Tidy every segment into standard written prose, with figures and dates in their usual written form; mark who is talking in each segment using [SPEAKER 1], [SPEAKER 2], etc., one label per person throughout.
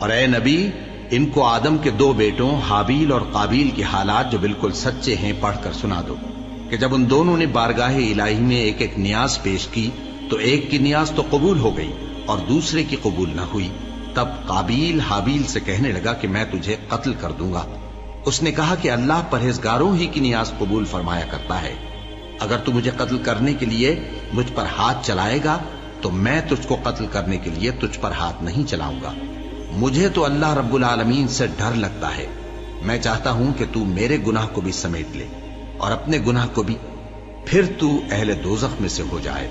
[SPEAKER 1] اور اے نبی، ان کو آدم کے دو بیٹوں حابیل اور قابیل کے حالات جو بالکل سچے ہیں پڑھ کر سنا دو کہ جب ان دونوں نے بارگاہ الہی میں ایک ایک نیاز پیش کی تو ایک کی نیاز تو قبول ہو گئی اور دوسرے کی قبول نہ ہوئی۔ تب قابیل حابیل سے کہنے لگا کہ میں تجھے قتل کر دوں گا۔ اس نے کہا کہ اللہ پرہیزگاروں ہی کی نیاز قبول فرمایا کرتا ہے، اگر تو مجھے قتل کرنے کے لیے مجھ پر ہاتھ چلائے گا تو میں تجھ کو قتل کرنے کے لیے تجھ پر ہاتھ نہیں چلاؤں گا۔ مجھے تو اللہ رب العالمین سے ڈر لگتا ہے، میں چاہتا ہوں کہ تو میرے گناہ کو بھی سمیٹ لے اور اپنے گناہ کو بھی، پھر تو اہل دوزخ میں سے ہو جائے،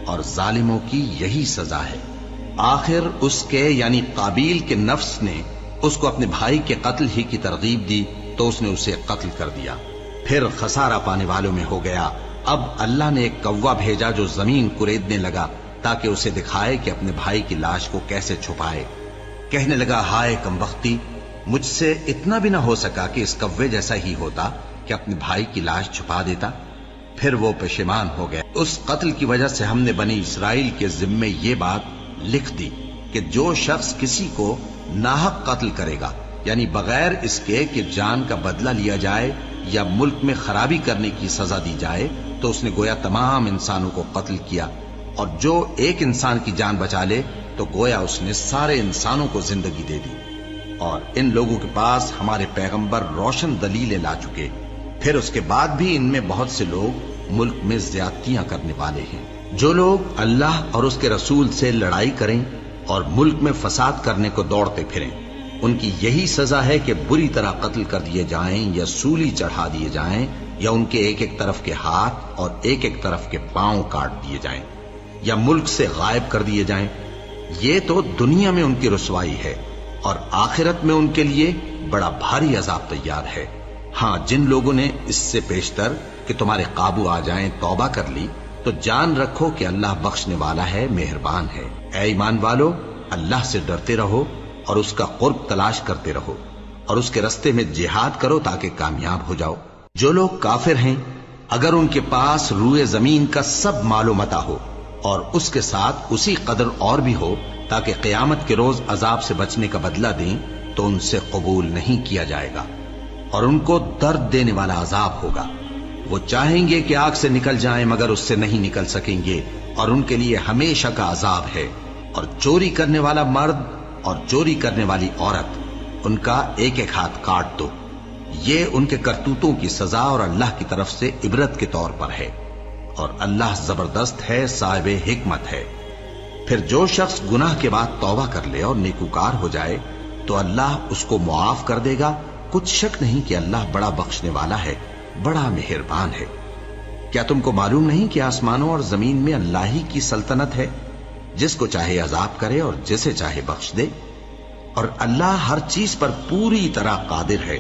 [SPEAKER 1] اور ظالموں کی یہی سزا ہے۔ آخر اس کے یعنی قابیل کے نفس نے اس کو اپنے بھائی کے قتل ہی کی ترغیب دی تو اس نے اسے قتل کر دیا، پھر خسارہ پانے والوں میں ہو گیا۔ اب اللہ نے ایک کوا بھیجا جو زمین کریدنے لگا تاکہ اسے دکھائے کہ اپنے بھائی کی لاش کو کیسے چھپائے۔ کہنے لگا، ہائے کمبختی، مجھ سے اتنا بھی نہ ہو سکا کہ اس کوے جیسا ہی ہوتا کہ اپنے بھائی کی لاش چھپا دیتا۔ پھر وہ پشیمان ہو گیا۔ اس قتل کی وجہ سے ہم نے بنی اسرائیل کے ذمے یہ بات لکھ دی کہ جو شخص کسی کو ناحق قتل کرے گا، یعنی بغیر اس کے کہ جان کا بدلہ لیا جائے یا ملک میں خرابی کرنے کی سزا دی جائے، تو اس نے گویا تمام انسانوں کو قتل کیا، اور جو ایک انسان کی جان بچا لے تو گویا اس نے سارے انسانوں کو زندگی دے دی۔ اور ان لوگوں کے پاس ہمارے پیغمبر روشن دلیلیں لا چکے، پھر اس کے بعد بھی ان میں بہت سے لوگ ملک میں زیادتیاں کرنے والے ہیں۔ جو لوگ اللہ اور اس کے رسول سے لڑائی کریں اور ملک میں فساد کرنے کو دوڑتے پھریں، ان کی یہی سزا ہے کہ بری طرح قتل کر دیے جائیں یا سولی چڑھا دیے جائیں، یا ان کے ایک ایک طرف کے ہاتھ اور ایک ایک طرف کے پاؤں کاٹ دیے جائیں، یا ملک سے غائب کر دیے جائیں۔ یہ تو دنیا میں ان کی رسوائی ہے، اور آخرت میں ان کے لیے بڑا بھاری عذاب تیار ہے۔ ہاں، جن لوگوں نے اس سے پیشتر کہ تمہارے قابو آ جائیں توبہ کر لی تو جان رکھو کہ اللہ بخشنے والا ہے، مہربان ہے۔ اے ایمان والو، اللہ سے ڈرتے رہو اور اس کا قرب تلاش کرتے رہو، اور اس کے رستے میں جہاد کرو تاکہ کامیاب ہو جاؤ۔ جو لوگ کافر ہیں، اگر ان کے پاس روئے زمین کا سب مال و متاع ہو اور اس کے ساتھ اسی قدر اور بھی ہو تاکہ قیامت کے روز عذاب سے بچنے کا بدلہ دیں، تو ان سے قبول نہیں کیا جائے گا، اور ان کو درد دینے والا عذاب ہوگا۔ وہ چاہیں گے کہ آگ سے نکل جائیں مگر اس سے نہیں نکل سکیں گے، اور ان کے لیے ہمیشہ کا عذاب ہے۔ اور چوری کرنے والا مرد اور چوری کرنے والی عورت، ان کا ایک ایک ہاتھ کاٹ دو۔ یہ ان کے کرتوتوں کی سزا اور اللہ کی طرف سے عبرت کے طور پر ہے، اور اللہ زبردست ہے، صاحب حکمت ہے۔ پھر جو شخص گناہ کے بعد توبہ کر لے اور نیکوکار ہو جائے تو اللہ اس کو معاف کر دے گا۔ کچھ شک نہیں کہ اللہ بڑا بخشنے والا ہے، بڑا مہربان ہے۔ کیا تم کو معلوم نہیں کہ آسمانوں اور زمین میں اللہ ہی کی سلطنت ہے، جس کو چاہے عذاب کرے اور جسے چاہے بخش دے، اور اللہ ہر چیز پر پوری طرح قادر ہے۔